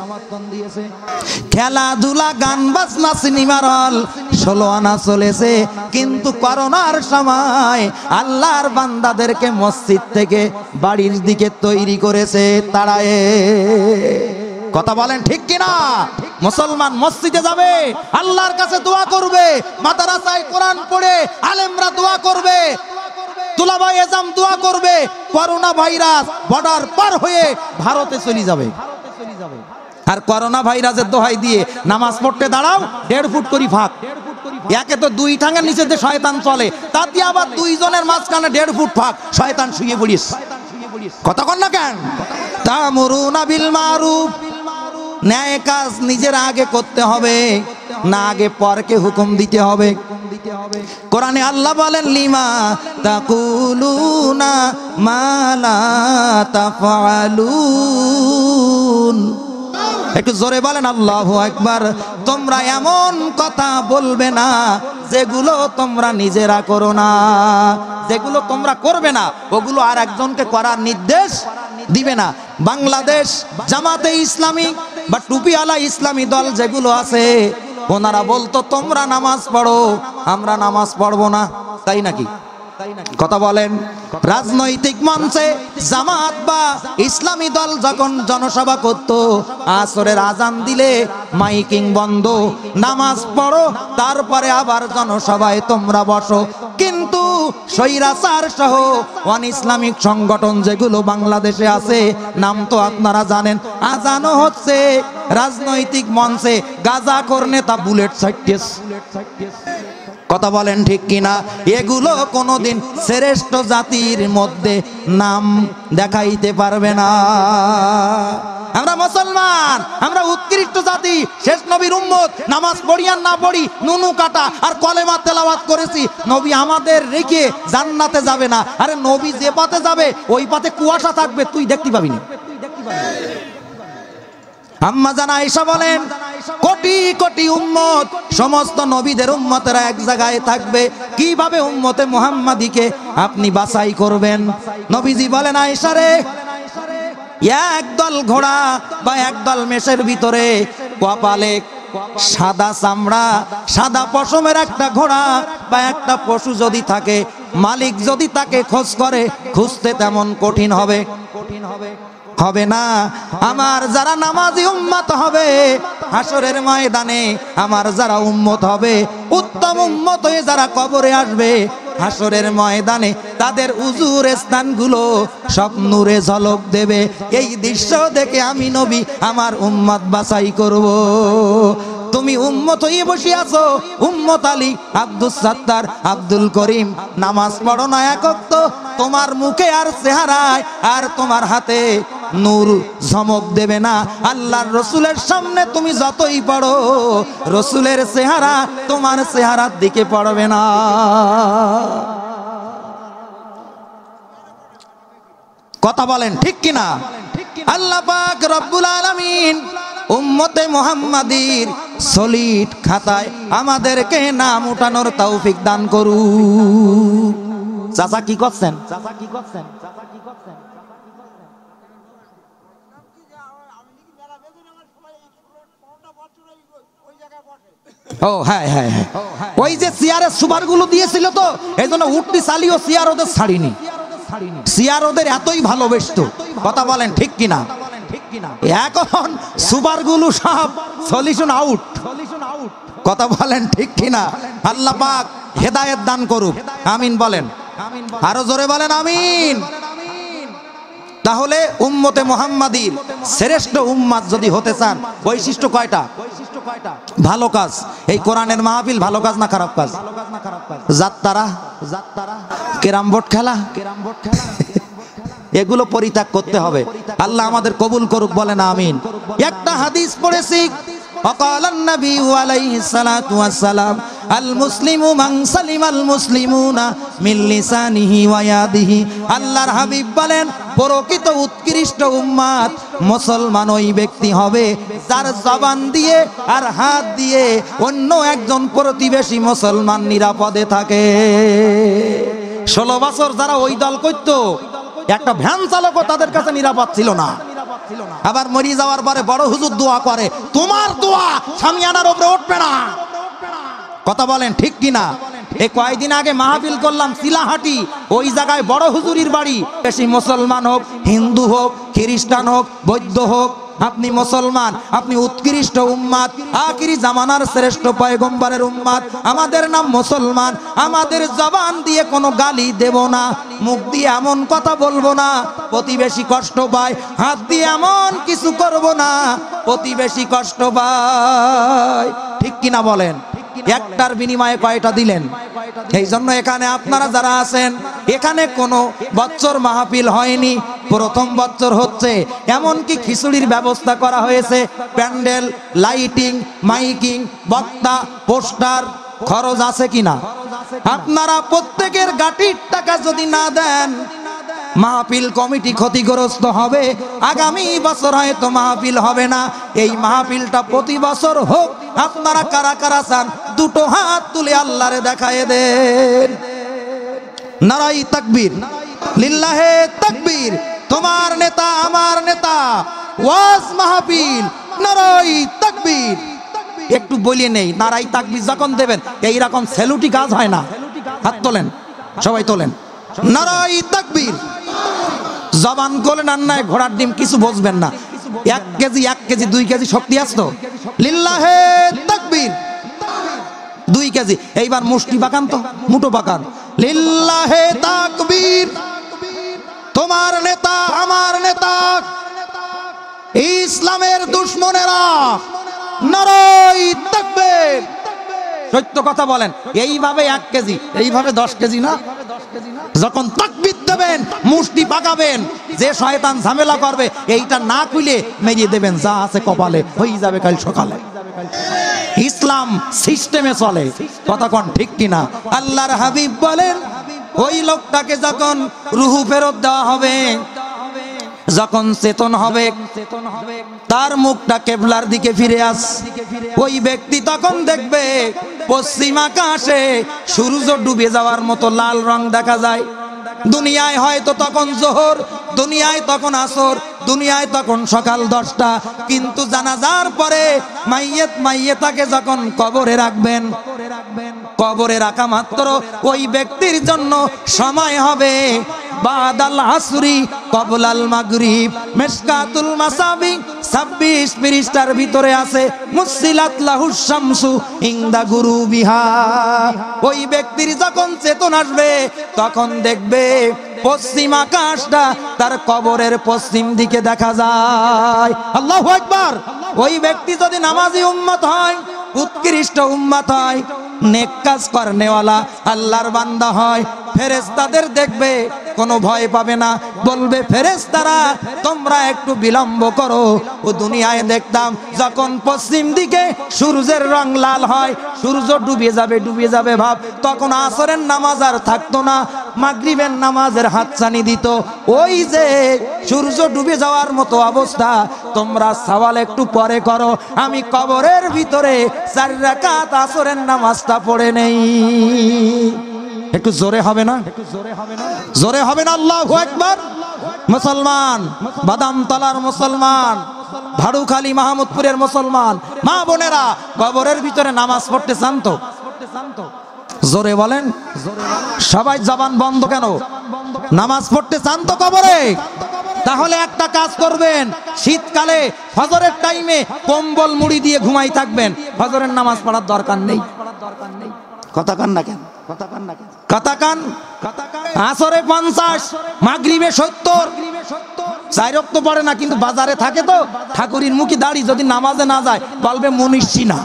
খেলাধুলা, গান বাজনা, সিনেমার হল 16 আনা চলেছে, কিন্তু করোনার সময় আল্লাহর বান্দাদেরকে মসজিদ থেকে বাড়ির দিকে তৈরি করেছে তাড়ায়। কথা বলেন ঠিক কিনা? মুসলমান মসজিদে যাবে, আল্লাহর কাছে দোয়া করবে, মাদ্রাসায় কোরআন পড়ে আলেমরা দোয়া করবে, তুলাবায়ে এজাম দোয়া করবে, করোনা ভাইরাস বর্ডার পার হয়ে ভারতে চলে যাবে। আর করোনা ভাইরাসের দোহাই দিয়ে নামাজ পড়তে দাঁড়াও, 1.5 ফুট করে ফাঁক। একে তো 2 ঠাঙের নিচে যে শয়তান চলে, তাতে আবার 2 জনের মাঝখানে 1.5 ফুট ফাঁক, শয়তান শুয়ে পড়িস। কথা কন না কেন? তা'মুরুনা বিল মা'রুফ, ন্যায় কাজ নিজের আগে করতে হবে, না আগে পরকে হুকুম দিতে হবে। কোরআনে আল্লাহ বলেন লিমা তাকুলুনা মা লা তাফআলুন। একটু জোরে বলেন আল্লাহু আকবার। তোমরা এমন কথা বলবে না যেগুলো তোমরা নিজেরা করো না, যেগুলো তোমরা করবে না ওগুলো আর একজনকে করার নির্দেশ দিবে না। বাংলাদেশ জামাতে ইসলামী বা টুপিওয়ালা ইসলামী দল যেগুলো আছে, ওনারা বলতো তোমরা নামাজ পড়ো, আমরা নামাজ পড়বো না, তাই নাকি? কথা বলেন। রাজনৈতিক মঞ্চে জামাত বা ইসলামী দল যখন জনসভা করত, আসরের আজান দিলে মাইকিং বন্ধ, নামাজ পড়ো, তারপরে আবার জনসভায় তোমরা বসো। কিন্তু স্বৈরাচার সহ অন ইসলামিক সংগঠন যেগুলো বাংলাদেশে আছে, নাম তো আপনারা জানেন, আজানও হচ্ছে, রাজনৈতিক মঞ্চে গাঁজাখোর নেতা বুলেট ছাড়তেছে। কথা বলেন ঠিক কিনা? এগুলো কোনোদিন শ্রেষ্ঠ জাতির মধ্যে নাম দেখাইতে পারবে না। আমরা মুসলমান, আমরা উৎকৃষ্ট জাতি, শেষ নবীর উম্মত। নামাজ পড়ি আর না পড়ি, নুনু কাটা আর কলেমা তেলাওয়াত করেছি, নবী আমাদের রেখে জান্নাতে যাবে না। আরে নবী যে পথে যাবে ওই পথে কুয়াশা থাকবে, তুই দেখতে পাবি না। আম্মা জান আয়েশা বলেন, কোটি কোটি উম্মত, সমস্ত নবীদের উম্মতেরা এক জায়গায় থাকবে, কিভাবে উম্মতে মুহাম্মাদিকে আপনি বাছাই করবেন? নবীজি বলেন, আয়েশা রে, একদল ঘোড়া বা একদল মেষের ভিতরে কপালে সাদা চামড়া, সাদা পশমের একটা ঘোড়া বা একটা পশু যদি থাকে, মালিক যদি তাকে খোঁজ করে, খুঁজতে তেমন কঠিন হবে হবে না। আমার যারা নামাজি উম্মত হবে, হাসরের ময়দানে আমার যারা উম্মত হবে, উত্তম উম্মত হয়ে যারা কবরে আসবে, হাসরের ময়দানে তাদের উজুর স্থানগুলো সব নূরে ঝলক দেবে। এই দৃশ্য দেখে আমি নবী আমার উম্মত বাছাই করব। তুমি উম্মত হয়ে বসে আছো, উম্মত আলী, আব্দুল সাত্তার, আব্দুল করিম, নামাজ পড়ো না এক ওয়াক্ত, তোমার মুখে আর চেহারায় আর তোমার হাতে নূর ঝমক দেবে না। আল্লাহর রসুলের সামনে তুমি যতই পড়ো, রসুলের চেহারা তোমার চেহারার দিকে পড়বে না। কথা বলেন ঠিক কিনা? আল্লাহ পাক রব্বুল আলামিন উম্মতে মুহাম্মাদির সলিড খাতায় আমাদেরকে নাম উঠানোর তৌফিক দান করুন। চাচা কি করছেন? ও হ্যাঁ হ্যাঁ হ্যাঁ, ওই যে চেয়ারের সুপার গুলো দিয়েছিল তো, এই জন্য উঠতি চালিও চেয়ার ওদের ছাড়িনি। চেয়ার ওদের এতই ভালোবাসতো। কথা বলেন ঠিক কিনা? এখন সুপার গুলো সব সলিউশন আউট। কথা বলেন ঠিক কিনা? আল্লাহ পাক হেদায়েত দান করুক, আমিন বলেন। আরো জোরে বলেন আমিন। তাহলে উম্মতে মুহাম্মাদির শ্রেষ্ঠ উম্মত যদি হতে চান, বৈশিষ্ট্য কয়টা? ভালো কাজ। এই কোরআনের মাহফিল ভালো কাজ না খারাপ কাজ? যাত্রা, ক্যারাম বোর্ড খেলা, এগুলো পরিত্যাগ করতে হবে। আল্লাহ আমাদের কবুল করুক, বলেন আমিন। একটা হাদিস পড়েছি, وقال النبي عليه الصلاة والسلام المسلم من سلم المسلمون من لسانه ويده। আল্লাহর হাবিব বলেন, প্রকৃত উৎকৃষ্ট উম্মত মুসলমান ওই ব্যক্তি হবে যার জবান দিয়ে আর হাত দিয়ে অন্য একজন প্রতিবেশী মুসলমান নিরাপদে থাকে। 16 বছর যারা ওই দল করত, একটা ভ্যান চালকও তাদের কাছে নিরাপদ ছিল না। আবার মরি যাওয়ার পরে বড় হুজুর দোয়া করে, তোমার দোয়া সামিয়ানার উপরে উঠবে না। কথা বলেন ঠিক কিনা? এই কয়েকদিন আগে মাহফিল করলাম চিলাহাটি, ওই জায়গায় বড় হুজুরির বাড়ি। বেশি মুসলমান হোক, হিন্দু হোক, খ্রিস্টান হোক, বৌদ্ধ হোক, আপনি মুসলমান, আপনি উৎকৃষ্ট উম্মত, আখিরি জামানার শ্রেষ্ঠ পয়গম্বরের উম্মত। আমাদের নাম মুসলমান। আমাদের জবান দিয়ে কোনো গালি দেব না, মুখ দিয়ে এমন কথা বলবো না প্রতিবেশী কষ্ট পায়, হাত দিয়ে এমন কিছু করব না প্রতিবেশী কষ্ট পায়। ঠিক কিনা বলেন? একটার বিনিময়ে কয়টা দিলেন? এই জন্য এখানে আপনারা যারা আছেন, এখানে কোনো বছর মাহফিল হয়নি, প্রথম বছর হচ্ছে। এমনকি খিচুড়ির ব্যবস্থা করা হয়েছে, প্যান্ডেল, লাইটিং, মাইকিং, বক্তা, পোস্টার, খরচ আছে কিনা? আপনারা প্রত্যেকের গাটির টাকা যদি না দেন, মাহফিল কমিটি ক্ষতিগ্রস্ত হবে। আগামী বছর হয়তো মাহফিল হবে না। এই মাহফিলটা প্রতি বছর হোক। আপনারা কারা কারা চান, দুটো হাত তুলে আল্লাহরে দেখায় দেন। নারাই তাকবীর, লিল্লাহে তাকবীর। তোমার নেতা, আমার নেতা, ওয়াজ মাহফিল, নারাই তাকবীর। একটু বলিয়ে নেই, নারাই তাকবীর যখন দেবেন এইরকম সেলুটি কাজ হয় না। হাত তোলেন, সবাই তোলেন, নারাই তাকবীর। জবান করলেন আর নাই ঘোড়ার ডিম, কিছু বুঝবেন না। 1 কেজি 1 কেজি 2 কেজি শক্তি আসতো। লিল্লাহে তাকবীর। 2 কেজি। এইবার মুষ্টি পাকান তো, মুঠো পাকান। লিল্লাহে তাকবীর। তোমার নেতা, আমার নেতা, ইসলামের দুশমনেরা নারাই তাকবীর। সত্য কথা বলেন। এইভাবে 1 কেজি, এইভাবে 10 কেজি না, যখন তাকবীর দেবেন, মুষ্টি পাকাবেন, যে শয়তান ঝামেলা করবে এইটা না খুলে মেরিয়ে দেবেন, যা আছে কপালে হয়ে যাবে কাল সকালে। ইসলাম সিস্টেমে চলে, কথা কোন ঠিক কিনা? আল্লাহর হাবিব বলেন, ওই লোকটাকে যখন রুহু ফেরত দেওয়া হবে, যখন চেতন হবে, তার মুখটা কেবলার দিকে ফিরে আস, ওই ব্যক্তি তখন দেখবে পশ্চিম আকাশে সূর্য ডুবে যাওয়ার মতো লাল রং দেখা যায়। দুনিয়ায় হয়তো তখন জোহর, দুনিয়ায় তখন আসর, দুনিয়ায় তখন সকাল 10টা, কিন্তু জানাজার পরে মাইয়েতাকে যখন কবরে রাখবেন, কবরে রাখা মাত্র ওই ব্যক্তির জন্য সময় হবে বাদাল আসরি কবলাল মাগরিব। মিশকাতুল মাসাবি 26 পৃষ্ঠার ভিতরে আছে, মুসিলাত লাহুস শামসু ইনদা গুরুবিহা। ওই ব্যক্তির যখন চেতন আসবে তখন দেখবে পশ্চিম আকাশটা তার কবরের পশ্চিম দিকে দেখা যায়। আল্লাহু আকবার। ওই ব্যক্তি যদি নামাজি উম্মত হয়, উৎকৃষ্ট উম্মত হয়, নেক কাজ করনেওয়ালা আল্লাহর বান্দা হয়, ফেরেশতাদের দেখবে কোনো ভয় পাবে না, বলবে ফেরেশতারা তোমরা একটু বিলম্ব করো। ও দুনিয়ায় দেখতাম যখন পশ্চিম দিকে সূর্যের রং লাল হয়, সূর্য ডুবে যাবে ভাব, তখন আসরের নামাজ আর থাকতো না, মাগরিবের নামাজের হাতছানি দিত। ওই যে সূর্য ডুবে যাওয়ার মতো অবস্থা, তোমরা সওয়াল একটু পরে করো, আমি কবরের ভিতরে 4 রাকাত আসরের নামাজটা পড়ে নেই। একটু জোরে হবে না? জোরে হবে না? আল্লাহু আকবার। মুসলমান, বাদামতলার মুসলমান, ভাড়ুখালী মাহমুদপুরের মুসলমান মা বোনেরা, কবরের ভিতরে নামাজ পড়তে চান তো? জোরে বলেন। সবাই জবান বন্ধ কেন? নামাজ পড়তে চান তো কবরে? তাহলে একটা কাজ করবেন, শীতকালে ফজরের টাইমে কম্বল মুড়ি দিয়ে ঘুমাই থাকবেন, ফজরের নামাজ পড়ার দরকার নেই। কথা কান না কেন? কথা কান। আসরে 50, মাগরিবে 70, 4 ওয়াক্ত পড়ে না, কিন্তু বাজারে থাকে তো ঠাকুরের মুখী দাড়ি, যদি নামাজে না যায় বলবে মনীষী না,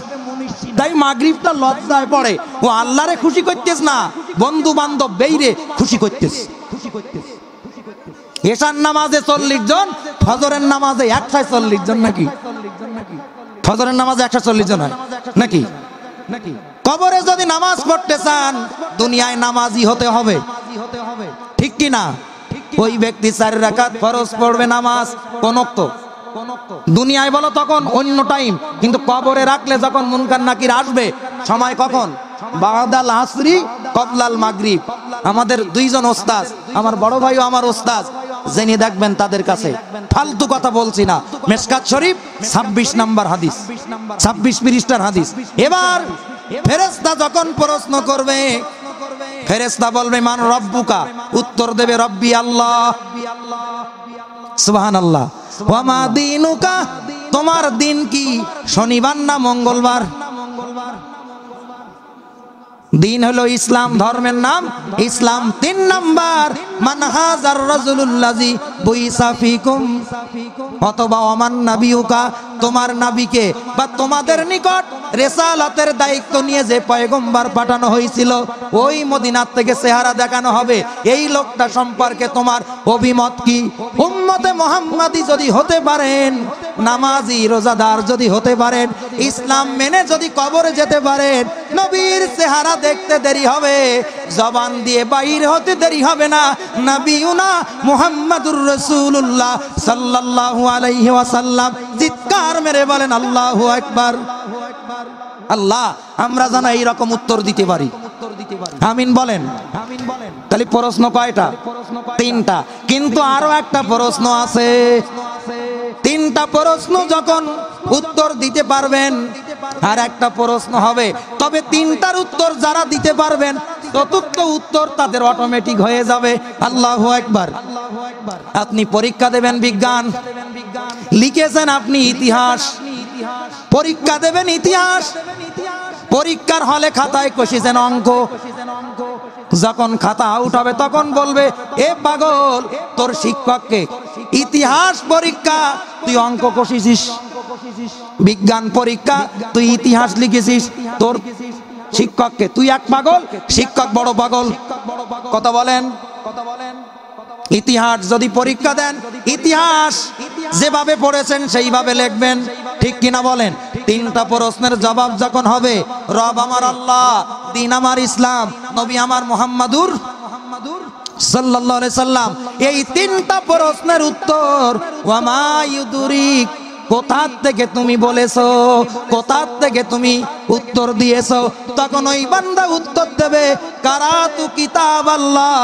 তাই মাগরিবটা লজ্জায় পড়ে। ও আল্লাহরে খুশি করতেছ না, বন্ধু বান্ধব বেইরে খুশি করতেছ। এশার নামাজে 40 জন, ফজরের নামাজে 140 জন নাকি? ফজরের নামাজে 140 জন হয় নাকি? কবরে যদি নামাজ পড়তে চান, দুনিয়ায় নামাজি হতে হবে, ঠিক কি না? ওই ব্যক্তি 4 রাকাত ফরজ পড়বে নামাজ, কোন ওয়াক্ত? দুনিয়ায় বলো তখন অন্য টাইম, কিন্তু কবরে রাখলে যখন মুনকার নাকির আসবে, সময় কখন? বাদাল আসরি কবলাল মাগরিব। আমাদের 2 জন ওস্তাদ, আমার বড় ভাইও আমার ওস্তাদ, জেনে দেখবেন তাদের কাছে, ফালতু কথা বলছি না। মিশকাত শরীফ 26 নম্বর হাদিস, 26 পৃষ্ঠার হাদিস। এবার ফেরেশতা যখন প্রশ্ন করবে, ফেরেশতা বলবে মান রব্বুকা, উত্তর দেবে রব্বি আল্লাহ। সুবহানাল্লাহ। ওয়া মা দীনুকা, তোমার দিন কি? শনিবার না মঙ্গলবার? দিন হলো ইসলাম, ধর্মের নাম ইসলাম। 3 নাম্বার মানহাজার রাজুলুল্লাযী বুইসা ফিকুম, অথবা ওমান নাবিয়ুকা, তোমার নবীকে বা তোমাদের নিকট রিসালাতের দায়িত্ব নিয়ে যে পয়গম্বর পাঠানো হয়েছিল, ওই মদিনার থেকে চেহারা দেখানো হবে। এই লোকটা সম্পর্কে তোমার অভিমত কি? উম্মতে মুহাম্মাদি যদি হতে পারেন, নামাজি রোজাদার যদি হতে পারেন, ইসলাম মেনে যদি কবরে যেতে পারেন, নবীর চেহারা দেখতে দেরি হবে, জবান দিয়ে বাইর হতে দেরি হবে না। নবিয়ুনা মুহাম্মাদুর রাসূলুল্লাহ সাল্লাল্লাহু আলাইহি ওয়াসাল্লাম চিৎকার মেরে বলেন আল্লাহু আকবার। আল্লাহ আমরা যেন এইরকম উত্তর দিতে পারি, আমিন বলেন। তাহলে প্রশ্ন কয়টা? 3টা। কিন্তু আরো একটা প্রশ্ন আছে। 3টা প্রশ্ন যখন উত্তর দিতে পারবেন, আর একটা প্রশ্ন হবে, তবে 3টার উত্তর যারা দিতে পারবেন, 4র্থ উত্তর তাদের অটোমেটিক হয়ে যাবে। আল্লাহু আকবার। আপনি পরীক্ষা দেবেন বিজ্ঞান, লিখেছেন আপনি ইতিহাস, পরীক্ষা দেবেন ইতিহাস, পরীক্ষার হলে খাতায় কষেছেন অঙ্ক, যখন খাতা আউট হবে তখন বলবে এ পাগল, তোর শিক্ষককে ইতিহাস পরীক্ষা তুই অঙ্ক কষেছিস, বিজ্ঞান পরীক্ষা তুই ইতিহাস লিখেছিস, তোর শিক্ষককে, তুই এক পাগল, শিক্ষক বড় পাগল। কথা বলেন। ইতিহাস যদি পরীক্ষা দেন, ইতিহাস যেভাবে পড়েছেন সেইভাবে লিখবেন, ঠিক কিনা বলেন? তিনটা প্রশ্নের জবাব যখন হবে, রব আমার আল্লাহ, দিন আমার ইসলাম, নবী আমার মুহাম্মাদুর সাল্লাল্লাহু আলাইহি সাল্লাম, এই তিনটা প্রশ্নের উত্তর ওয়ামা ইউদরিক, কোথা থেকে তুমি বলেছো, কোথা থেকে তুমি উত্তর দিয়েছো, তখন ওই বান্দা উত্তর দেবে কারাতু কিতাব আল্লাহ,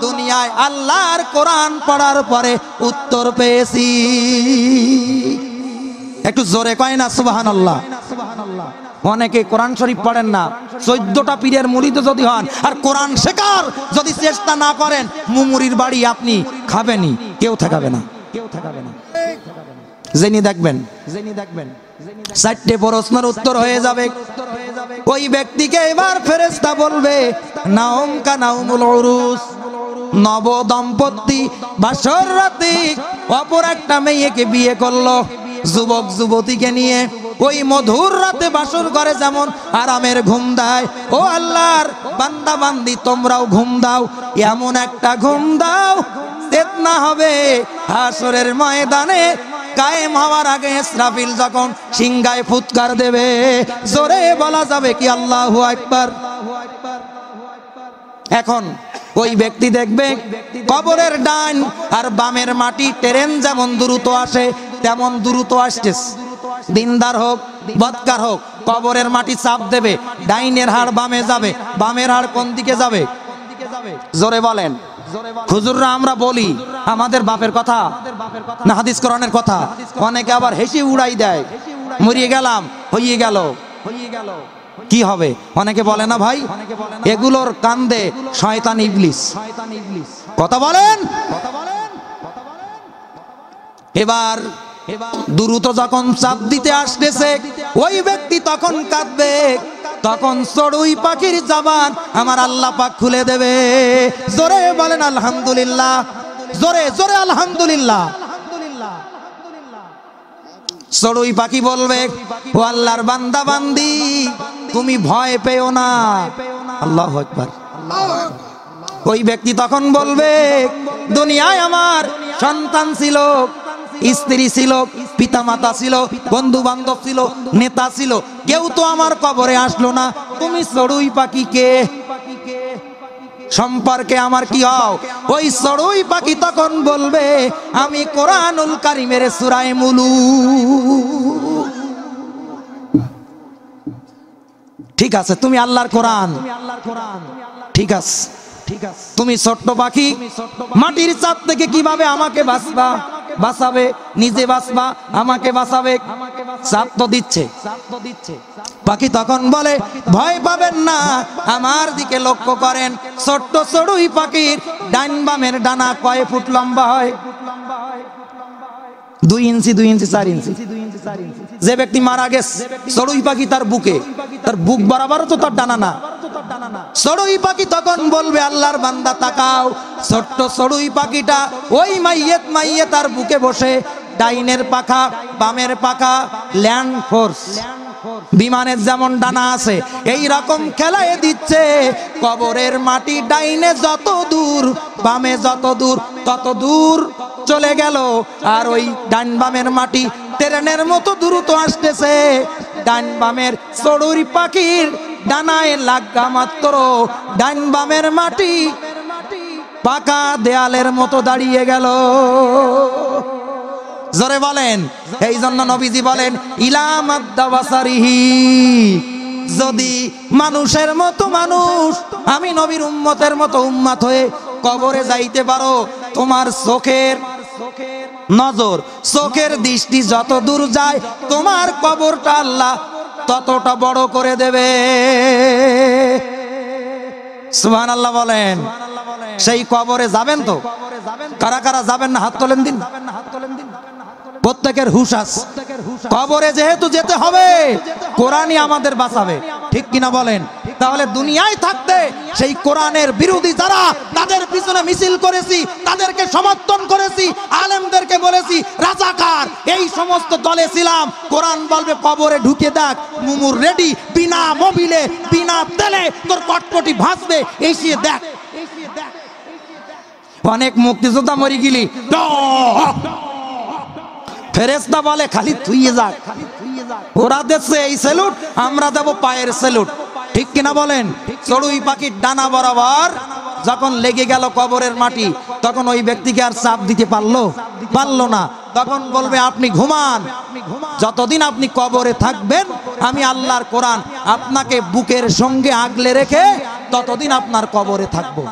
দুনিয়ায় আল্লাহর কোরআন পড়ার পরে উত্তর পেয়েছি। একটু জোরে কয় না সুবহানাল্লাহ। অনেকে কোরআন শরীফ পড়েন না, 14টা পীরের মুরিদ যদি হন আর কোরআন শেখার যদি চেষ্টা না করেন, মুমুরির বাড়ি আপনি খাবেনই, কেউ ঠেকাবে না, কেউ ঠেকাবে না। জেনে দেখবেন, চারটে প্রশ্নের উত্তর হয়ে যাবে। ওই ব্যক্তিকে এবার ফেরেশতা বলবে নাউম কা নাউমুল উরুস, নব দম্পতি বাসর রাতে অপর একটা মেয়েকে বিয়ে করলো, যুবক যুবতীকে নিয়ে ওই মধুর রাতে বাসর করে যেমন আরামের ঘুম দেয়, ও আল্লাহর বান্দা বান্দি তোমরাও ঘুম দাও, এমন একটা ঘুম দাও চেতনা হবে হাসরের ময়দানে কায়েম হওয়ার আগে ইসরাফিল যখন সিংহায় ফুৎকার দেবে, জোরে বলা যাবে কি আল্লাহু আকবার। এখন ওই ব্যক্তি দেখবে কবরের ডান আর বামের মাটি ট্রেন যেমন দ্রুত আসে তেমন দ্রুত আসতেছে। দিনদার হোক বদকার হোক, কবরের মাটি চাপ দেবে, ডাইনের হাড় বামে যাবে, বামের হাড় কোন দিকে যাবে? জোরে বলেন। হুজুররা আমরা বলি আমাদের বাপের কথা না হাদিস কোরআনের কথা, অনেকে আবার হেসে উড়াই দেয়, মরিয়ে গেলাম হইয়ে গেল, কি হবে? অনেকে বলে না ভাই, এগুলোর কান্দে শয়তান ইবলিস। কথা বলেন। এবার দ্রুত যখন চাপ দিতে আসতেছে ওই ব্যক্তি তখন কাঁদবে, তখন চড়ুই পাখির জবান আমার আল্লাহ পাক খুলে দেবে। জোরে বলেন আলহামদুলিল্লাহ, জোরে জোরে আলহামদুলিল্লাহ। চড়ুই পাখি বলবে ও আল্লাহর বান্দা বান্দি তুমি ভয় পেও না, আল্লাহু আকবার। ওই ব্যক্তি তখন বলবে দুনিয়ায় আমার সন্তান ছিল, স্ত্রী ছিল, পিতামাতা ছিল, বন্ধু বান্ধব ছিল, নেতা ছিল, কেউ তো আমার কবরে আসলো না, তুমি চড়ুই পাখি কে, সম্পর্কে আমার কি হও? ওই চড়ুই পাখি তখন বলবে আমি কোরআনুল কারীমের সূরা মুলুক। ঠিক আছে, তুমি আল্লাহর কোরআন, ঠিক আছে, তুমি ছোট্ট পাখি, মাটির চাপ থেকে কিভাবে আমাকে বাঁচাবে, নিজে বাঁচবা, আমাকে বাঁচাবে, চাপ তো দিচ্ছে। পাখি তখন বলে ভয় পাবেন না, আমার দিকে লক্ষ্য করেন, ছোট্ট চড়ুই পাখির ডান বামের ডানা কয় ফুট লম্বা হয়? 2 ইঞ্চি, 2 ইঞ্চি, 4 ইঞ্চি। যে ব্যক্তি মারা গেছে চড়ুই পাখি তার বুকে, তার বুক বরাবরও তো তার ডানা না। চড়ুই পাখি তখন বলবে আল্লাহর বান্দা তাকাও, ছোট্ট চড়ুই পাখিটা ওই মাইয়ে তার বুকে বসে ডাইনের পাখা বামের পাখা, ল্যান্ড ফোর্স বিমানের যেমন ডানা আছে এই রকম খেলায় দিচ্ছে। কবরের মাটি ডাইনে যত দূর বামে যত দূর তত দূর চলে গেল, আর ওই ডান বামের মাটি ট্রেনের মতো দ্রুত আসতেছে। ডান বামের চড়ুই পাখির ডানায় লাগা মাত্র ডান বামের মাটি পাকা দেয়ালের মতো দাঁড়িয়ে গেল। জোরে বলেন। এই জন্য নবীজি বলেন ইলামাদ্দাবাসারিহি, যদি মানুষের মতো মানুষ, আমি নবীর উম্মতের মতো উম্মত হয়ে কবরে যাইতে পারো, তোমার চোখের নজর, চোখের দৃষ্টি যত দূর যায় তোমার কবরটা আল্লাহ ততটা বড় করে দেবে। সুবহানাল্লাহ বলেন। সেই কবরে যাবেন তো? কারা কারা যাবেন না হাত তোলেন দিন। প্রত্যেকের হুঁশ আছে, কবরে যেহেতু যেতে হবে কোরআনই আমাদের বাঁচাবে, ঠিক কিনা বলেন? তাহলে দুনিয়ায় থাকতে সেই কোরআনের বিরোধী যারা, তাদের পিছনে মিছিল করেছি, তাদেরকে সমর্থন করেছি, আলেমদেরকে বলেছি রাজাকার এই সমস্ত দলে ছিলাম। কোরআন বলবে কবরে ঢুকে দেখ মুমুর রেডি, বিনা মোবিলে বিনা তেলে তোর কটকটি ভাসবে, এসে দেখ। অনেক মুক্তিযোদ্ধা মরি গিলি, ফেরেশতা বলে খালি থুইয়ে যাক। ওরা দিচ্ছে এই স্যালুট, আমরা দেব পায়ের স্যালুট। ঠিক কিনা বলেন? চড়ুই পাখির ডানা বরাবর যখন লেগে গেল কবরের মাটি, তখন ওই ব্যক্তিকে আর চাপ দিতে পারলো না। তখন বলবে আপনি ঘুমান, যতদিন আপনি কবরে থাকবেন আমি আল্লাহর কোরআন আপনাকে বুকের সঙ্গে আগলে রেখে ততদিন আপনার কবরে থাকবো।